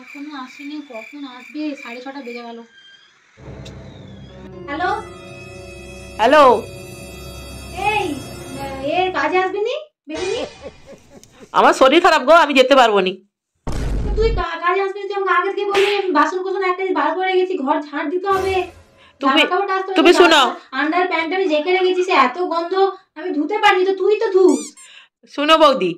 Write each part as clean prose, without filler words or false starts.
এখনো আসেনি, কখন আসবে? 6:30 বেজে গেল। হ্যালো হ্যালো, এই এর কাজে আসবি নি? বেরিনি? আমার শরীর খারাপ গো, আমি যেতে পারবো নি। তুই কাজে আসবি না, তুই আমাকে আগে থেকে বললি। বাসন কোসন একটা বার করে রেখেছি, ঘর ঝাড় দিতে হবে, জামা কাপড় আসতে হবে। তুমি শুনো, আন্ডার প্যান্ট আমি জেকে রেখেছি, সে এত গন্ধ আমি ধুতে পারিনি, তো তুই তো ধুস। শুনো বৌদি,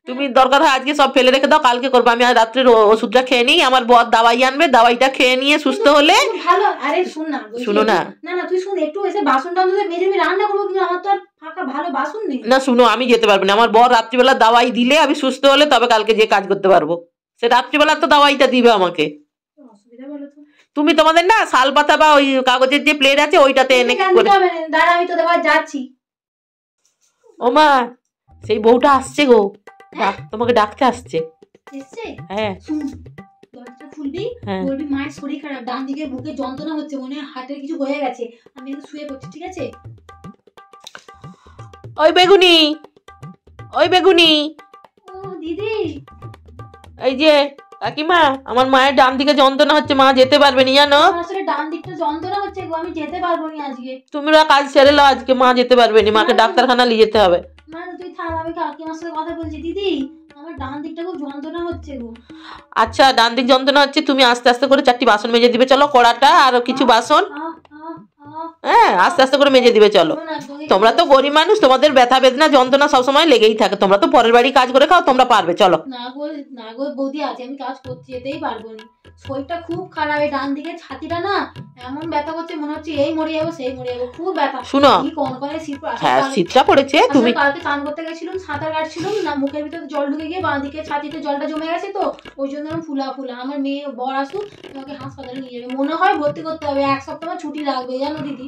তুমি দরকার হয় আজকে সব ফেলে রেখে দাও, কালকে করবো। আমি আজ রাত্রের ওষুধটা খেয়ে নিই, আমার বর দাওয়াই আনবে, দাওয়াইটা খেয়ে নিয়ে সুস্থ হলে ভালো। আরে শুন না, শুনো না, না না তুই শুন, একটু এসে বাসনটা অন্তত মেজে আমি রান্না করবো, কিন্তু আমার তো আর ফাঁকা ভালো বাসন নেই। না শুনো, আমি যেতে পারবো না। আমার বর রাত্রিবেলা দাওয়াই দিলে, আমি সুস্থ হলে তবে কালকে যে কাজ করতে পারবো। সে রাত্রিবেলা তো দাওয়াইটা দিবে আমাকে। অসুবিধা বলো তো? তুমি তোমাদের না শাল পাতা বা ওই কাগজের যে প্লেট আছে ওইটাতে এনে করে। দাঁড়া, আমি তোদের বাড়ি যাচ্ছি। ও মা, সেই বউটা আসছে গো, তোমাকে ডাকতে আসছে। হ্যাঁ দরজাটা খুলবি, বলবি মায়ের শরীর খারাপ, ডান দিকে বুকে যন্ত্রণা হচ্ছে, মনে হয় হার্টের কিছু হয়ে গেছে, আমি একটু শুয়ে পড়ছি, ঠিক আছে? ওই বেগুনি, ওই বেগুনি। ও দিদি। এই যে কাকিমা, আমার মায়ের ডান দিকে যন্ত্রণা হচ্ছে, মা যেতে পারবে না জানো। আসলে ডান দিকটা যন্ত্রণা হচ্ছে গো, আমি যেতে পারবো না আজকে। তোমরা কাজ সেরে নাও, আজকে মা যেতে পারবে না, মাকে ডাক্তারখানা নিয়ে যেতে হবে। না তুই থাম, আমি কাকিমার সাথে কথা বলছি। দিদি, আমার ডান দিকটা খুব যন্ত্রণা হচ্ছে গো। আচ্ছা, ডান দিক যন্ত্রণা হচ্ছে, তুমি আস্তে আস্তে করে 4টি বাসন মেজে দিবে, চলো। কড়াটা আর কিছু বাসন, হ্যাঁ আস্তে আস্তে করে মেজে দিবে, চলো। তোমরা তো গরিব মানুষ, তোমাদের ব্যথা বেদনা যন্ত্রণা সবসময় লেগেই থাকে। তোমরা তো পরের বাড়ি কাজ করে খাও, তোমরা পারবে, চলো। না গো বৌদি, আজ আমি কাজ করতে যেতেই পারবো না, শরীরটা খুব খারাপ। এই ডান দিকে ছাতিটা না এমন ব্যথা করছে, মনে হচ্ছে এই মরে যাবো সেই মরে যাবো, খুব ব্যথা। শুনো, হ্যাঁ শীতটা পড়েছে, তুমি কালকে স্নান করতে গেছিলাম, সাঁতার কাটছিলাম না, মুখের ভিতরে জল ঢুকে গিয়ে বাঁ দিকে ছাতিতে জলটা জমে গেছে, তো ওই জন্য আমি ফুলা। আমার মেয়ে বর আসুক, তোমাকে হাসপাতালে নিয়ে যাবে, মনে হয় ভর্তি করতে হবে, 1 সপ্তাহ ছুটি লাগবে জানো দিদি।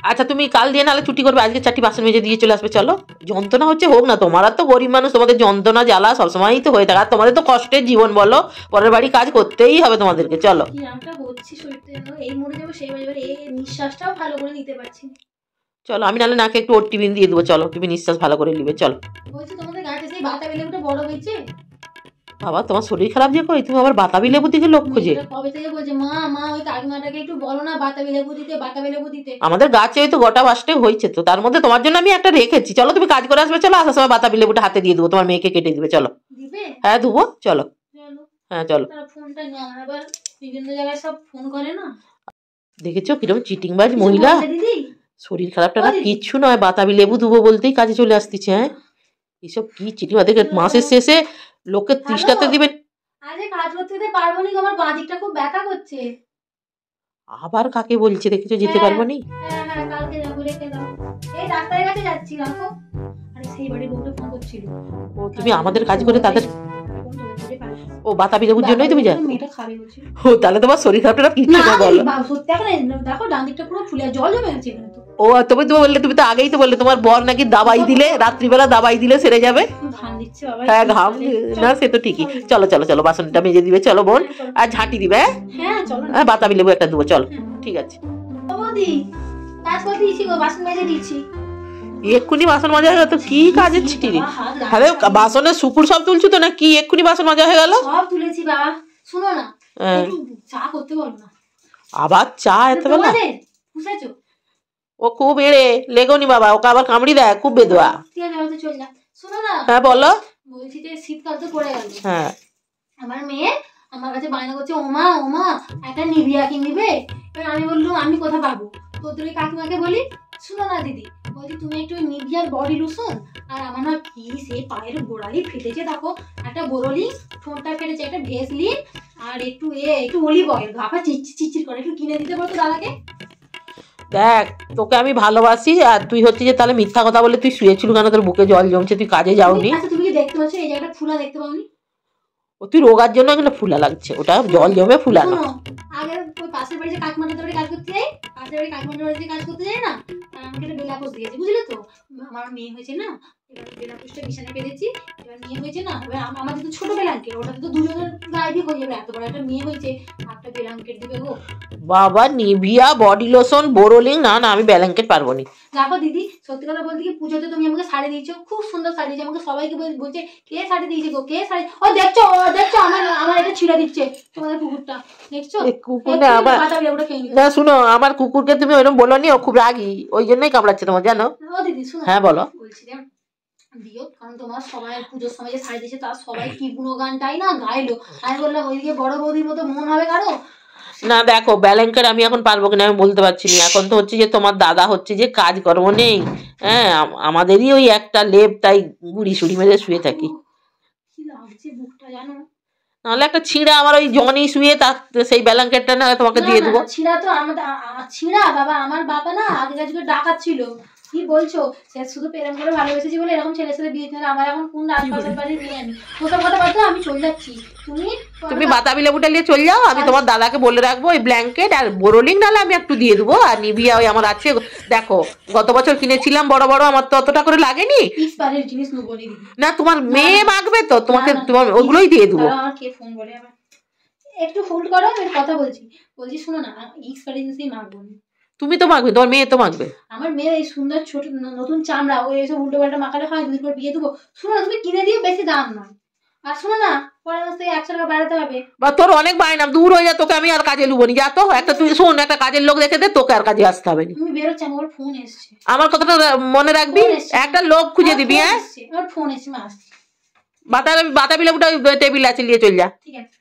আচ্ছা তুমি কাল দিয়ে নাহলে ছুটি করবে, আজকে 4টি বাসন মেজে দিয়ে চলে আসবে, চলো। যন্ত্রণা হচ্ছে হোক না, তোমারা তো গরিব মানুষ, তোমাদের যন্ত্রণা জ্বালা সবসময়ই তো হয়ে থাকে, আর তোমাদের তো কষ্টের জীবন, বলো। পরের বাড়ি কাজ করতেই হবে তোমাদেরকে, চলো। এই মরে যাবো সেই মরে যাবে, এই নিঃশ্বাসটাও ভালো করে নিতে পারছি না। চলো, আমি নাহলে নাকে একটু ওর টিফিন দিয়ে দেবো, চলো, তুমি নিঃশ্বাস ভালো করে নিবে, চলো। বলছি তোমাদের গাছে সেই বাতাবি লেবুটা বড় হয়েছে? বাবা, তোমার শরীর খারাপ যে কই, তুমি আবার বাতাবি লেবু দিকে লক্ষ্য যে? কবে থেকে বলছে মা মা ওই কাকিমাটাকে একটু বলো না বাতাবি লেবু দিতে, বাতাবি লেবু দিতে। আমাদের গাছে ওই তো গোটা 5টে হয়েছে, তো তার মধ্যে তোমার জন্য আমি একটা রেখেছি, চলো তুমি কাজ করে আসবে, চলো। আসার সময় বাতাবি লেবুটা হাতে দিয়ে দেবো, তোমার মেয়েকে কেটে দিবে, চলো। হ্যাঁ দেবো, চলো। হ্যাঁ চলো। ফোনটা নিয়ে আমার আবার বিভিন্ন জায়গায় সব ফোন করে না, দেখেছো কিরকম চিটিংবাজ মহিলা। শরীর খারাপটা না কিচ্ছু নয়, বাতাবি লেবু দেবো বলতেই কাজে চলে আসতেছে। হ্যাঁ এসব কি চিটিং, দেখে মাসের শেষে লোকে 30টাতে দিবে। আরে কাজ করতে দিতে পারবো না, আমার বাঁ দিকটা খুব ব্যথা করছে। আবার কাকে বলছে, দেখেছো যেতে পারবো নি। হ্যাঁ কালকে যাবো, রেখে দাও। এই ডাক্তারের কাছে যাচ্ছি, রাখো। আরে সেই বাড়ির লোকটা ফোন করছিল। ও তুমি আমাদের কাজ করে তাদের, ও বাতাবি লেবুর জন্যই তুমি যাও? ও তাহলে তোমার শরীর খারাপটা কিচ্ছু না, বলো। সত্যি এখন দেখো ডান দিকটা পুরো ফুলে জল জমে গেছে এখানে তো। ও তুমি তো বললে, তুমি তো আগেই তো বললে তোমার বর নাকি দাবাই দিলে, রাত্রিবেলা দাবাই দিলে সেরে যাবে। হ্যাঁ ঘাম না, সে তো ঠিকই। চলো চলো চলো, বাসনটা মেজে দিবে, চলো বোন, আর ঝাঁটি দিবে। হ্যাঁ চলো, বাতাবি লেবু একটা দেবো, চলো। ঠিক আছে এক্ষুনি বাসন মাজা হয়ে গেল, তো কি কাজের ছিটি রে? হ্যাঁ বাসনের শুকুর সব তুলছো তো, না কি এক্ষুনি বাসন মাজা হয়ে গেল? সব তুলেছি বাবা, শুনো না, চা করতে বলো না। আবার চা এত বেলা? ও খুব এড়ে লেগোনি বাবা, ওকে আবার কামড়ি দেয়, খুব বেদোয়া। শোনো না, হ্যাঁ বলো। বলছি যে শীতকাল তো পড়ে গেল, হ্যাঁ আমার মেয়ে আমার কাছে বায়না করছে, ওমা ওমা একটা নিভিয়া কিনবে। এবার আমি বললাম আমি কোথা পাবো, তো তুই কাকিমাকে বলি। শুনো না দিদি, বলছি তুমি একটু নিভিয়ার বডি লোশন, আর আমার না কি সে পায়ের গোড়ালি ফেটেছে, দেখো একটা বোরোলিন, ঠোঁটটা ফেটেছে, একটা ভেসলিন, আর একটু অলিভ অয়েল, গাফা চিচির করে একটু কিনে দিতে বলতো দাদাকে। দেখ তোকে আমি ভালোবাসি, আর তুই হচ্ছে যে তাহলে মিথ্যা কথা বলে তুই শুয়েছিল কেন? তোর বুকে জল জমছে, তুই কাজে যাওনি? আচ্ছা তুমি কি দেখতে পাচ্ছ এই জায়গাটা ফুলা দেখতে পাওনি? ও তুই রোগার জন্য এগুলো ফুলা লাগছে, ওটা জল জমে ফুলানো। আগে ওই পাশের বাড়িতে কাকিমাদের বাড়ি কাজ করতে যাই, পাশের বাড়ি কাকিমাদের বাড়িতে কাজ করতে যাই না, আমাকে একটা বেলাকোষ দিয়েছে, বুঝলে তো? আমার মেয়ে হয়েছে না, এবার বেলাকোষটা বিছানায় পেরেছি, এবার মেয়ে হয়েছে না, এবার আমাদের তো ছোট ব্ল্যাঙ্কেট, ওটাতে তো দুজনের গায়ে দিয়ে হয়ে যাবে, এত বড় একটা মেয়ে হয়েছে, একটা ব্ল্যাঙ্কেট দিবে গো। বাবা নিভিয়া বডি লোশন বোরোলিন, না না আমি ব্ল্যাঙ্কেট পারবো না। দেখো দিদি, সত্যি কথা বলতে কি, পুজোতে তুমি আমাকে শাড়ি দিয়েছো, খুব সুন্দর শাড়ি দিয়েছো, আমাকে সবাইকে বলছে কে শাড়ি দিয়েছে গো, কে শাড়ি, ও দেখছো আমার এটা ছিঁড়ে দিচ্ছে তোমাদের কুকুরটা, দেখছো? কুকুর না আমার, না শুনো, আমার কুকুরকে তুমি ওইরকম বলো নি, ও খুব রাগী, ওই জন্যই কামড়াচ্ছে তোমার, জানো? ও দিদি শুনো, হ্যাঁ বলো। বলছিলাম দিও, কারণ তোমার সবাই পুজোর সময় যে শাড়ি দিয়েছে তার সবাই কি গুণগানটাই না গাইলো। আমি বললাম ওইদিকে বড় বৌদির মতো মন হবে কারো? না দেখো, ব্যালেঙ্কেট আমি এখন পারবো কিনা আমি বলতে পারছি না। এখন তো হচ্ছে যে তোমার দাদা হচ্ছে যে কাজ কর্ম নেই, হ্যাঁ, আমাদেরই ওই একটা লেপ, তাই গুড়ি সুড়ি মেরে শুয়ে থাকি। কি লাগছে বুকটা জানো? নাহলে একটা ছিঁড়া আমার ওই জনি শুয়ে, তার সেই ব্যালেঙ্কেটটা না তোমাকে দিয়ে দেবো। ছিঁড়া তো আমাদের ছিঁড়া বাবা, আমার বাবা না আগে যুগে ডাকাত ছিল। কি বলছো? সে শুধু প্রেম করে ভালোবেসেছি বলে এরকম ছেলে ছেলে বিয়ে দিতে, আমার এখন কোন রাজপাশের বাড়ি নিয়ে আমি ওসব কথা বলতে আমি চলে যাচ্ছি। তুমি বাতাবি লেবুটা নিয়ে চলে যাও, আমি তোমার দাদাকে বলে রাখবো ওই ব্ল্যাঙ্কেট আর বোরোলিং নাহলে আমি একটু দিয়ে দেবো, আর নিভিয়া ওই আমার আছে, দেখো গত বছর কিনেছিলাম বড় বড়, আমার তো অতটা করে লাগেনি। জিনিস নেবো না, তোমার মেয়ে মাগবে তো, তোমাকে তোমার ওগুলোই দিয়ে দেবো। আমার কে ফোন বলে আমার, একটু হোল্ড করো, আমি কথা বলছি। শোনো না, এক্সপেরিয়েন্সই মাগবো না। তুমি তো মাগবে, তোমার মেয়ে তো মাগবে। আমার মেয়ের এই সুন্দর ছোট নতুন চামড়া, ওই এসব উল্টো পাল্টা মাখালে হয়, দুদিন পর বিয়ে দেবো। শোনো না, তুমি কিনে দিও, বেশি দাম নয়। আর শোনো না, পরের মাস থেকে 100 টাকা বাড়াতে হবে। বা তোর অনেক বায়না, দূর হয়ে যা, তোকে আমি আর কাজে লুবো নি, যা তো। একটা তুই শোন, একটা কাজের লোক দেখে দে, তোকে আর কাজে আসতে হবে না। তুমি বেরোচ্ছে, আমার ফোন এসছে। আমার কথাটা মনে রাখবি, একটা লোক খুঁজে দিবি। হ্যাঁ, আমার ফোন এসছে, মা আসছে। বাতাবি লেবুটা টেবিল আছে, নিয়ে চল যা। ঠিক আছে।